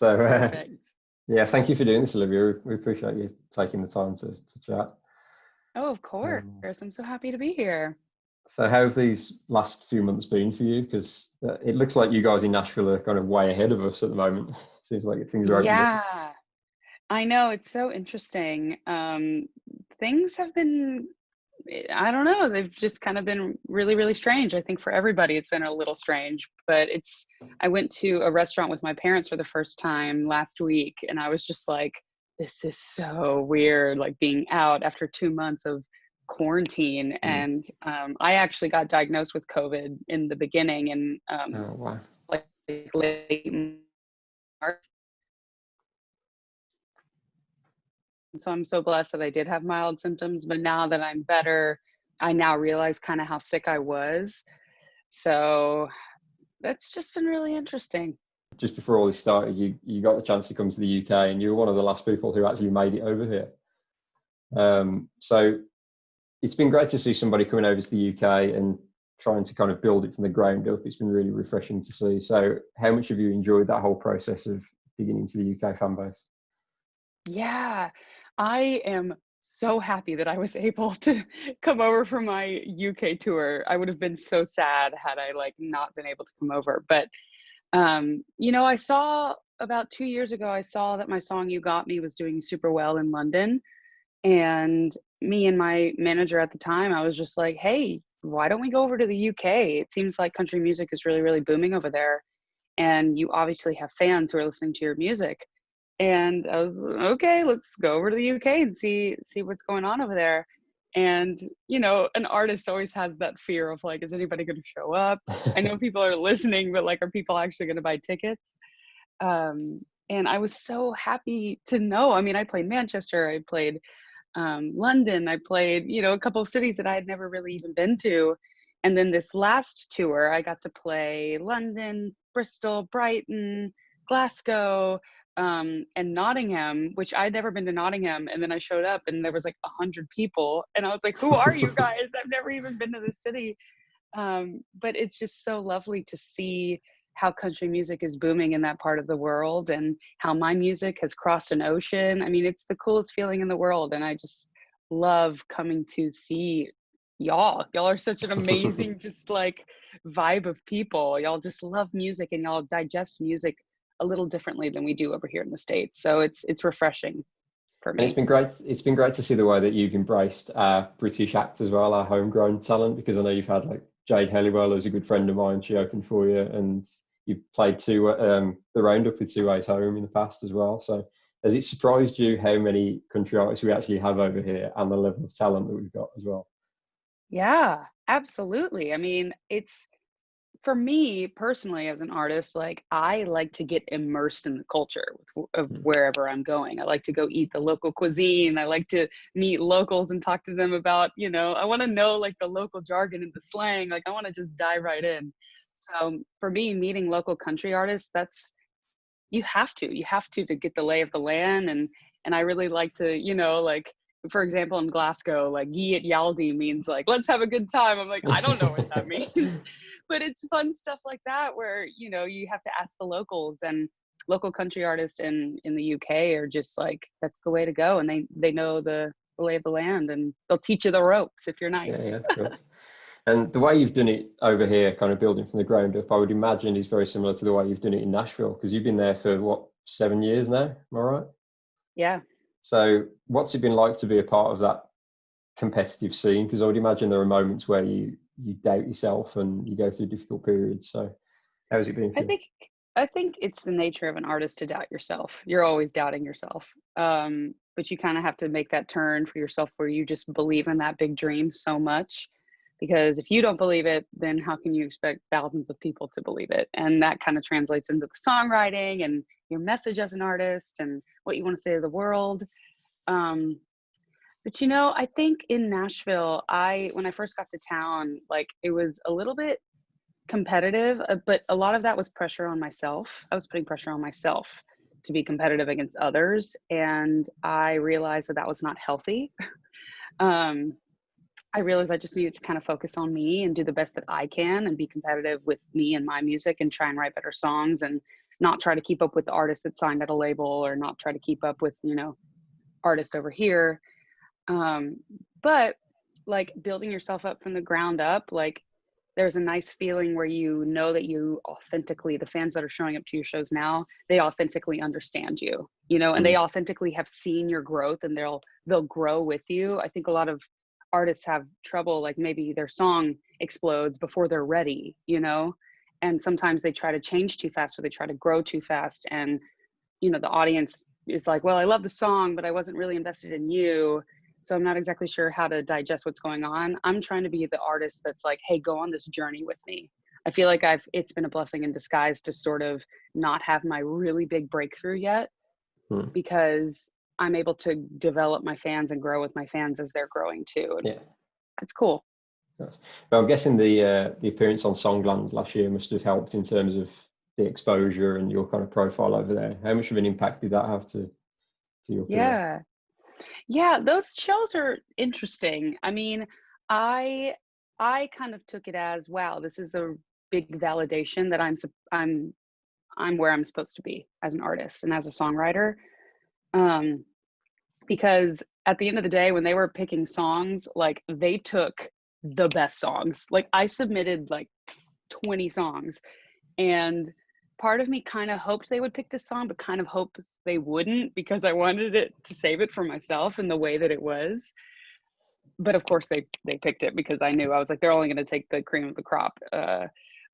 So, Perfect. yeah, thank you for doing this, Olivia. We appreciate you taking the time to chat. Oh, of course. Um, I'm so happy to be here. so, how have these last few months been for you? Because it looks like you guys in Nashville are kind of way ahead of us at the moment. Seems like things are opened up. Yeah, I know. It's so interesting. Things have been, I don't know, they've just kind of been really, really strange. I think for everybody, it's been a little strange, but I went to a restaurant with my parents for the first time last week, and I was just like, this is so weird, like being out after 2 months of quarantine. Mm. And I actually got diagnosed with COVID in the beginning, and Oh, wow. like late March. So I'm so blessed that I did have mild symptoms, but now that I'm better, I now realize kind of how sick I was. So that's just been really interesting. Just before all this started, you got the chance to come to the UK, and you were one of the last people who actually made it over here. So it's been great to see somebody coming over to the UK and trying to kind of build it from the ground up. It's been really refreshing to see. So how much have you enjoyed that whole process of digging into the UK fan base? Yeah, I am so happy that I was able to come over for my UK tour. I would have been so sad had I like not been able to come over. But I saw about 2 years ago, I saw that my song You Got Me was doing super well in London. And me and my manager at the time, I was just like, hey, why don't we go over to the UK? It seems like country music is really, really booming over there. And you obviously have fans who are listening to your music. And I was okay, let's go over to the UK and see what's going on over there. And an artist always has that fear of like, is anybody going to show up? I know people are listening, but like, are people actually going to buy tickets? And I was so happy to know. I mean, I played Manchester, I played London, I played, a couple of cities that I had never really even been to. And then this last tour, I got to play London, Bristol, Brighton, Glasgow, and Nottingham, which I'd never been to Nottingham. And then I showed up and there was like 100 people. And I was like, who are you guys? I've never even been to this city. But it's just so lovely to see how country music is booming in that part of the world and how my music has crossed an ocean. I mean, it's the coolest feeling in the world. And I just love coming to see y'all. Y'all are such an amazing, just like vibe of people. Y'all just love music and y'all digest music a little differently than we do over here in the States. So it's refreshing for And it's me. been great. It's been great to see the way that you've embraced our British act as well, our homegrown talent, because I know you've had like Jade Helliwell, who's a good friend of mine. She opened for you, and you played the roundup with Two Ways Home in the past as well. So has it surprised you how many country artists we actually have over here and the level of talent that we've got as well? Yeah, absolutely. I mean, it's for me personally as an artist, like I like to get immersed in the culture of Mm. wherever I'm going. I like to go eat the local cuisine. I like to meet locals and talk to them about, I want to know like the local jargon and the slang. Like I want to just dive right in. So for me, meeting local country artists, you have to get the lay of the land. And I really like to, like, for example, in Glasgow, like Gi at Yaldi means like, let's have a good time. I'm like, I don't know what that means, but it's fun stuff like that where, you have to ask the locals, and local country artists in the UK are just like, that's the way to go. And they know the lay of the land, and they'll teach you the ropes if you're Yeah, nice. yeah, of course. And the way you've done it over here, kind of building from the ground up, I would imagine is very similar to the way you've done it in Nashville, because you've been there for what, 7 years now? Am I right? Yeah. So what's it been like to be a part of that competitive scene? Because I would imagine there are moments where you doubt yourself and you go through difficult periods. So how's it been for I you? think I think it's the nature of an artist to doubt yourself. You're always doubting yourself. But you kind of have to make that turn for yourself where you just believe in that big dream so much. Because if you don't believe it, then how can you expect thousands of people to believe it? And that kind of translates into the songwriting and your message as an artist and what you want to say to the world. Um, but I think in Nashville, when I first got to town, like it was a little bit competitive, but a lot of that was pressure on myself. I was putting pressure on myself to be competitive against others, and I realized that that was not healthy. um, I realized I just needed to kind of focus on me and do the best that I can and be competitive with me and my music and try and write better songs and not try to keep up with the artist that's signed at a label, or not try to keep up with, artist over here. But like building yourself up from the ground up, like there's a nice feeling where you know that you authentically, the fans that are showing up to your shows now, they authentically understand you, and they authentically have seen your growth, and they'll grow with you. I think a lot of artists have trouble, like maybe their song explodes before they're ready, and sometimes they try to change too fast, or they try to grow too fast, and the audience is like, well, I love the song, but I wasn't really invested in you, so I'm not exactly sure how to digest what's going on. I'm trying to be the artist that's like, hey, go on this journey with me. I feel like it's been a blessing in disguise to sort of not have my really big breakthrough yet, because I'm able to develop my fans and grow with my fans as they're growing too. And it's cool. Well, I'm guessing the appearance on Songland last year must have helped in terms of the exposure and your kind of profile over there. How much of an impact did that have to your career? Yeah, those shows are interesting. I mean, I kind of took it as, wow, this is a big validation that I'm where I'm supposed to be as an artist and as a songwriter. Because at the end of the day, when they were picking songs, like they took the best songs. Like I submitted like 20 songs, and part of me kind of hoped they would pick this song, but kind of hoped they wouldn't, because I wanted it to save it for myself in the way that it was. But of course they picked it, because I knew, I was like, they're only going to take the cream of the crop.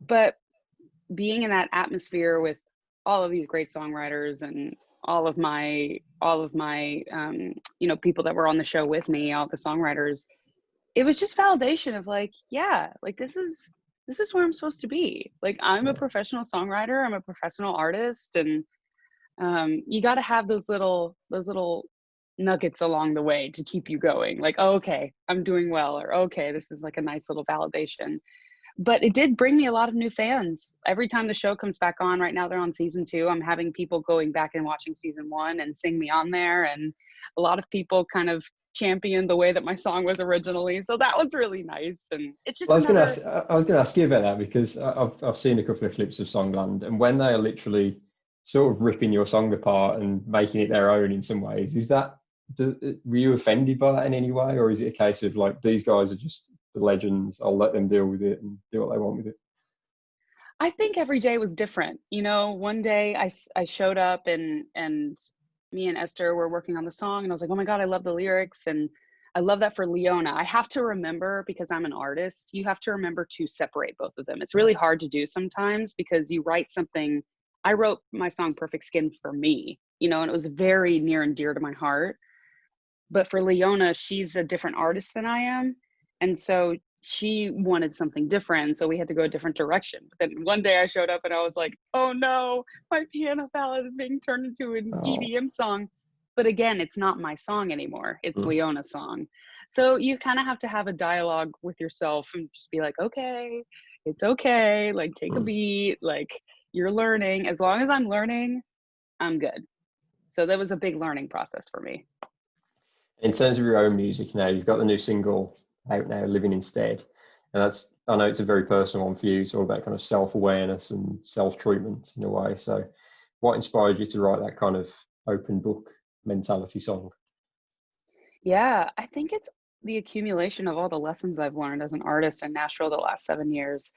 But being in that atmosphere with all of these great songwriters and all of my people that were on the show with me, all the songwriters, it was just validation of like, yeah, like this is where I'm supposed to be. Like I'm a professional songwriter, I'm a professional artist, and you got to have those little nuggets along the way to keep you going. Like, oh, okay, I'm doing well, or okay, this is like a nice little validation. But it did bring me a lot of new fans. Every time the show comes back on, right now they're on season 2, I'm having people going back and watching season 1 and seeing me on there, and a lot of people kind of champion the way that my song was originally. So that was really nice. And it's just Well, I was going to ask you about that, because I've seen a couple of clips of Songland, and when they are literally sort of ripping your song apart and making it their own in some ways, were you offended by that in any way, or is it a case of like, these guys are just the legends, I'll let them deal with it and do what they want with it? I think every day was different. One day I showed up, and me and Esther were working on the song, and I was like, oh my God, I love the lyrics. And I love that for Leona. I have to remember, because I'm an artist, you have to remember to separate both of them. It's really hard to do sometimes, because you write something. I wrote my song Perfect Skin for me, and it was very near and dear to my heart. But for Leona, she's a different artist than I am. And so she wanted something different. So we had to go a different direction. But then one day I showed up and I was like, oh no, my piano ballad is being turned into an Oh. EDM song. But again, it's not my song anymore. It's Leona's song. So you kind of have to have a dialogue with yourself and just be like, okay, it's okay. Like take a beat, like you're learning. As long as I'm learning, I'm good. So that was a big learning process for me. In terms of your own music now, you've got the new single out now, Living Instead. And I know it's a very personal one for you. It's all about kind of self-awareness and self-treatment in a way. So what inspired you to write that kind of open book mentality song? Yeah, I think it's the accumulation of all the lessons I've learned as an artist in Nashville the last 7 years.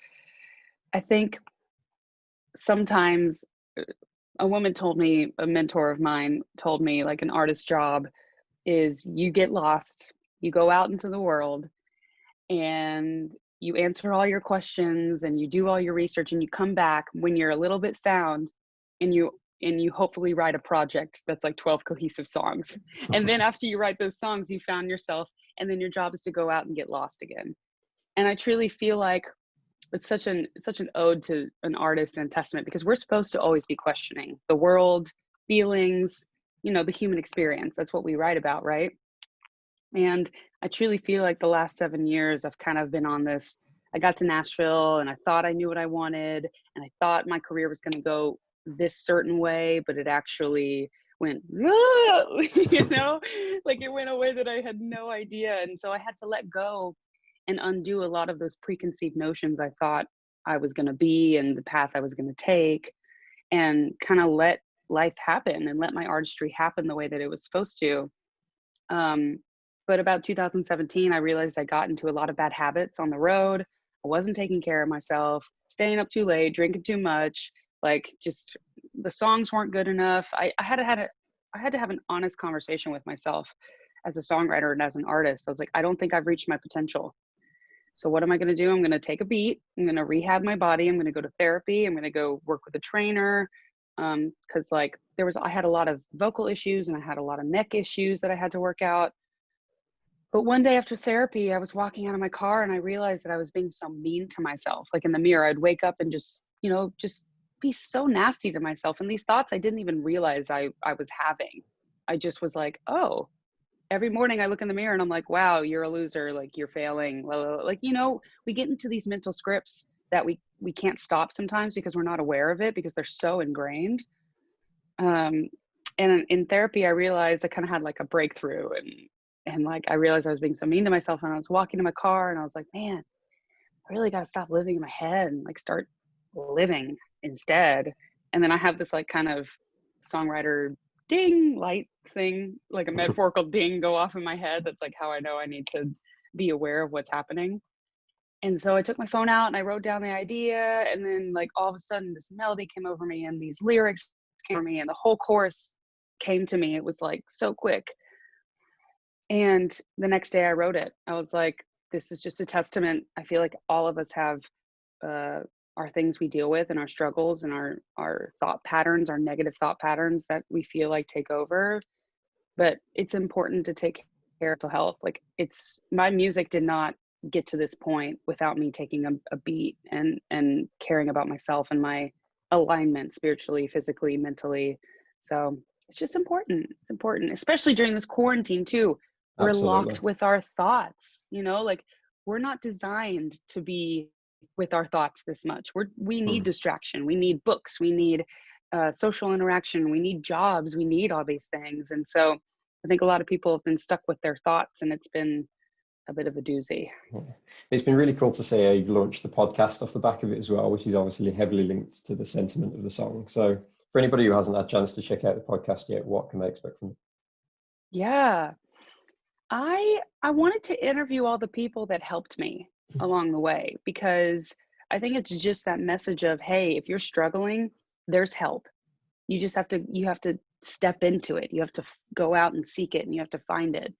I think sometimes a mentor of mine told me, like, an artist's job is you get lost, you go out into the world, and you answer all your questions and you do all your research, and you come back when you're a little bit found, and you hopefully write a project that's like 12 cohesive songs. And then after you write those songs, you found yourself, and then your job is to go out and get lost again. And I truly feel like it's such an ode to an artist and testament, because we're supposed to always be questioning the world, feelings, the human experience. That's what we write about, right? And I truly feel like the last 7 years I've kind of been on this. I got to Nashville and I thought I knew what I wanted, and I thought my career was going to go this certain way, but it actually went, like it went a way that I had no idea. And so I had to let go and undo a lot of those preconceived notions I thought I was going to be and the path I was going to take. and kind of let life happen and let my artistry happen the way that it was supposed to. But about 2017, I realized I got into a lot of bad habits on the road. I wasn't taking care of myself, staying up too late, drinking too much, like just the songs weren't good enough. I had to have an honest conversation with myself as a songwriter and as an artist. I was like, I don't think I've reached my potential. So what am I going to do? I'm going to take a beat. I'm going to rehab my body. I'm going to go to therapy. I'm going to go work with a trainer. Cause like I had a lot of vocal issues and I had a lot of neck issues that I had to work out. But one day after therapy, I was walking out of my car and I realized that I was being so mean to myself. Like in the mirror, I'd wake up and just be so nasty to myself. And these thoughts I didn't even realize I was having. I just was like, oh, every morning I look in the mirror and I'm like, wow, you're a loser. Like you're failing. Like, we get into these mental scripts that we can't stop sometimes because we're not aware of it because they're so ingrained. And in therapy, I realized I kind of had like a breakthrough and like, I realized I was being so mean to myself and I was walking to my car and I was like, man, I really got to stop living in my head and like start living instead. And then I have this like kind of songwriter ding light thing, like a metaphorical ding go off in my head. That's like how I know I need to be aware of what's happening. And so I took my phone out and I wrote down the idea. And then like all of a sudden this melody came over me and these lyrics came over me and the whole chorus came to me. It was like so quick. And the next day I wrote it. I was like, this is just a testament. I feel like all of us have our things we deal with and our struggles and our thought patterns, our negative thought patterns that we feel like take over. But it's important to take care of mental health. Like my music did not get to this point without me taking a beat and caring about myself and my alignment spiritually, physically, mentally. So it's just important. It's important, especially during this quarantine too. We're Absolutely. locked with our thoughts, like we're not designed to be with our thoughts this much. We need distraction. We need books. We need social interaction. We need jobs. We need all these things. And so I think a lot of people have been stuck with their thoughts and it's been a bit of a doozy. Yeah. It's been really cool to see how you've launched the podcast off the back of it as well, which is obviously heavily linked to the sentiment of the song. So for anybody who hasn't had a chance to check out the podcast yet, what can they expect from it? Yeah. I wanted to interview all the people that helped me along the way because I think it's just that message of, hey, if you're struggling, there's help. You have to step into it. You have to go out and seek it and you have to find it.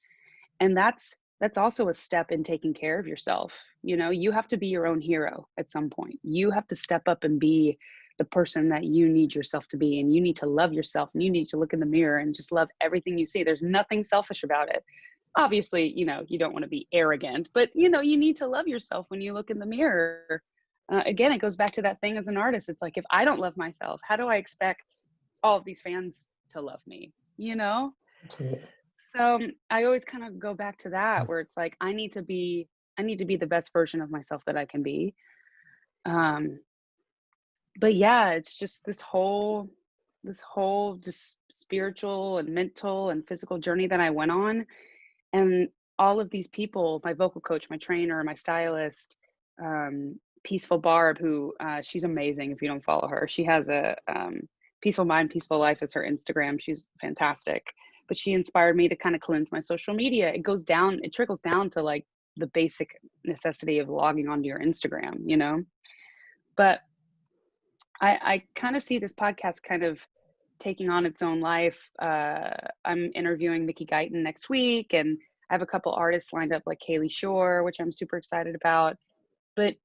And that's also a step in taking care of yourself. You have to be your own hero at some point. You have to step up and be the person that you need yourself to be. And you need to love yourself and you need to look in the mirror and just love everything you see. There's nothing selfish about it. Obviously, you don't want to be arrogant, but you need to love yourself when you look in the mirror. Again, it goes back to that thing as an artist. It's like, if I don't love myself, how do I expect all of these fans to love me? Absolutely. So I always kind of go back to that where it's like, I need to be the best version of myself that I can be. But yeah, it's just this whole just spiritual and mental and physical journey that I went on. And all of these people, my vocal coach, my trainer, my stylist, Peaceful Barb, who she's amazing if you don't follow her. She has a Peaceful Mind, Peaceful Life is her Instagram. She's fantastic. But she inspired me to kind of cleanse my social media. It trickles down to like the basic necessity of logging onto your Instagram, But I kind of see this podcast kind of taking on its own life. I'm interviewing Mickey Guyton next week, and I have a couple artists lined up like Kaylee Shore, which I'm super excited about. But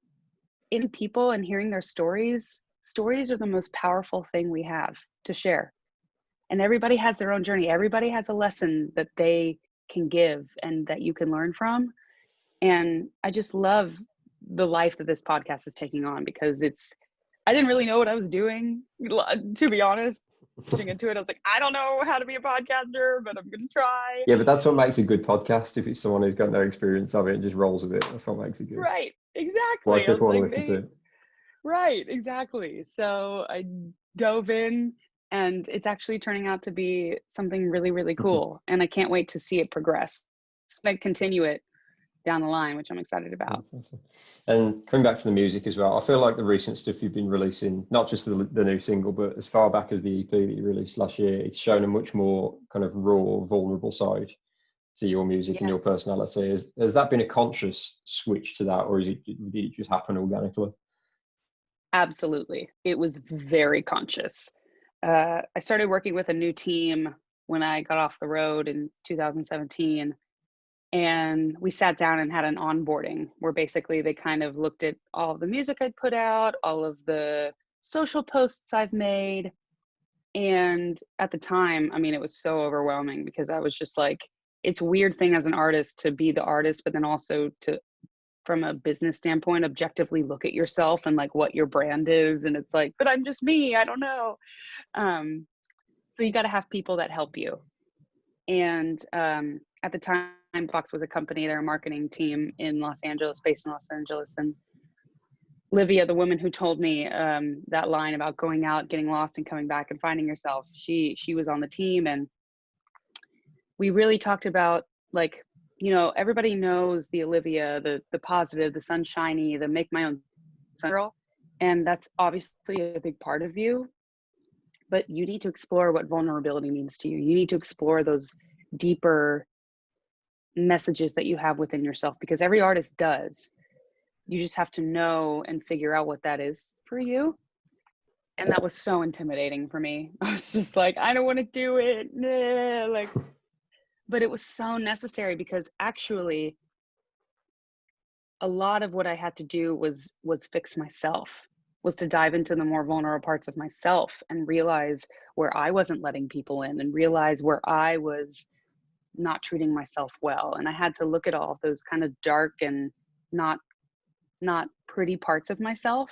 in people and hearing their stories are the most powerful thing we have to share. And everybody has their own journey. Everybody has a lesson that they can give and that you can learn from. And I just love the life that this podcast is taking on because I didn't really know what I was doing, to be honest. Getting into it, I was like, I don't know how to be a podcaster, but I'm gonna try. Yeah, but that's what makes a good podcast. If it's someone who's got no experience of it and just rolls with it, that's what makes it good. Right, exactly. Why people want to listen to it. Right, exactly. So I dove in, and it's actually turning out to be something really, really cool. And I can't wait to see it progress. Like continue it down the line, which I'm excited about. That's awesome. And coming back to the music as well, I feel like the recent stuff you've been releasing, not just the new single, but as far back as the EP that you released last year, it's shown a much more kind of raw, vulnerable side to your music and Yeah, your personality. Has that been a conscious switch to that, or did it just happen organically? absolutely. It was very conscious. I started working with a new team when I got off the road in 2017. And we sat down and had an onboarding where basically they kind of looked at all of the music I'd put out, all of the social posts I've made. And at the time, I mean, it was so overwhelming because I was just like, it's a weird thing as an artist to be the artist, but then also to, from a business standpoint, objectively look at yourself and like what your brand is. And it's like, but I'm just me, I don't know. So you got to have people that help you. And at the time, Fox was a company, they're a marketing team in Los Angeles, based in Los Angeles. And Olivia, the woman who told me that line about going out, getting lost, and coming back and finding yourself, she was on the team, and we really talked about, like, you know, everybody knows the Olivia, the positive, the sunshiny, the make my own girl, and that's obviously a big part of you. But you need to explore what vulnerability means to you. You need to explore those deeper messages that you have within yourself, because every artist does. You just have to know and figure out what that is for you. And that was so intimidating for me. I was just like, I don't want to do it. Nah, like, but it was so necessary, because actually a lot of what I had to do was fix myself, was to dive into the more vulnerable parts of myself and realize where I wasn't letting people in, and realize where I was not treating myself well. And I had to look at all of those kind of dark and not pretty parts of myself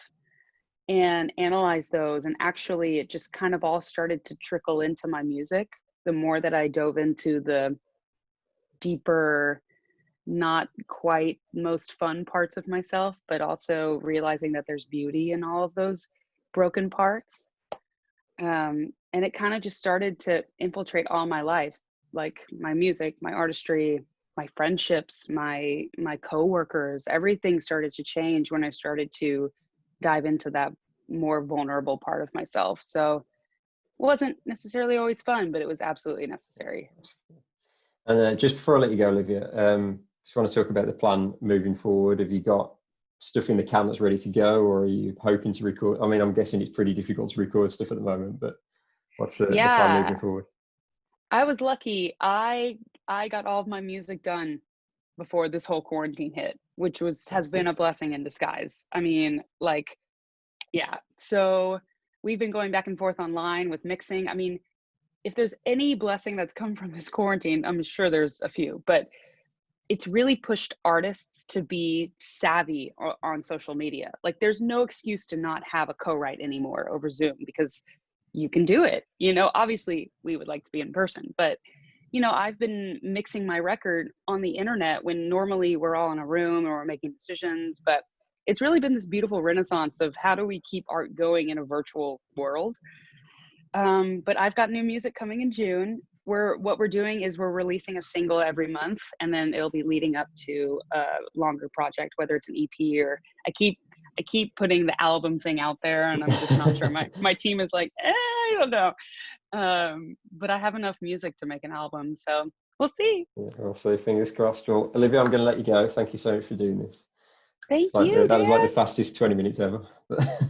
and analyze those. And actually it just kind of all started to trickle into my music the more that I dove into the deeper, not quite most fun parts of myself, but also realizing that there's beauty in all of those broken parts. And it kind of just started to infiltrate all my life, like my music, my artistry, my friendships, my coworkers. Everything started to change when I started to dive into that more vulnerable part of myself. So it wasn't necessarily always fun, but it was absolutely necessary. And just before I let you go, Olivia, just want to talk about the plan moving forward. Have you got stuff in the can that's ready to go, or are you hoping to record? I mean, I'm guessing it's pretty difficult to record stuff at the moment, but what's the plan moving Yeah, forward? I was lucky. I got all of my music done before this whole quarantine hit, which That's has been good. a blessing in disguise. I mean, like, yeah. So we've been going back and forth online with mixing. I mean, if there's any blessing that's come from this quarantine, I'm sure there's a few, but it's really pushed artists to be savvy on social media. Like, there's no excuse to not have a co-write anymore over Zoom, because you can do it. You know, obviously we would like to be in person, but you know, I've been mixing my record on the internet when normally we're all in a room or we're making decisions. But it's really been this beautiful renaissance of how do we keep art going in a virtual world. But I've got new music coming in June. What we're doing is we're releasing a single every month, and then it'll be leading up to a longer project, whether it's an EP or I keep putting the album thing out there, and I'm just not sure. My team is like, I don't know. But I have enough music to make an album, so we'll see. Yeah, I'll say fingers crossed. Well, Olivia, I'm going to let you go. Thank you so much for doing this. Thank you, That was like the Dan. fastest 20 minutes ever.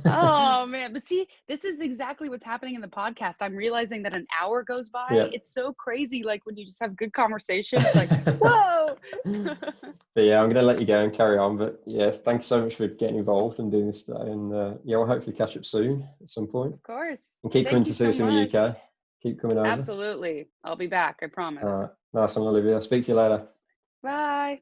Oh man, but see, this is exactly what's happening in the podcast. I'm realizing that an hour goes by. Yeah. It's so crazy. Like when you just have good conversation, it's like, whoa. But yeah, I'm going to let you go and carry on. But yes, thanks so much for getting involved and doing this today. And yeah, we'll hopefully catch up soon at some point. Of course. And keep coming Thank to you see so us in the much. UK. Keep coming over. Absolutely. I'll be back, I All promise. right. Nice one, Olivia. I'll speak to you later. Bye.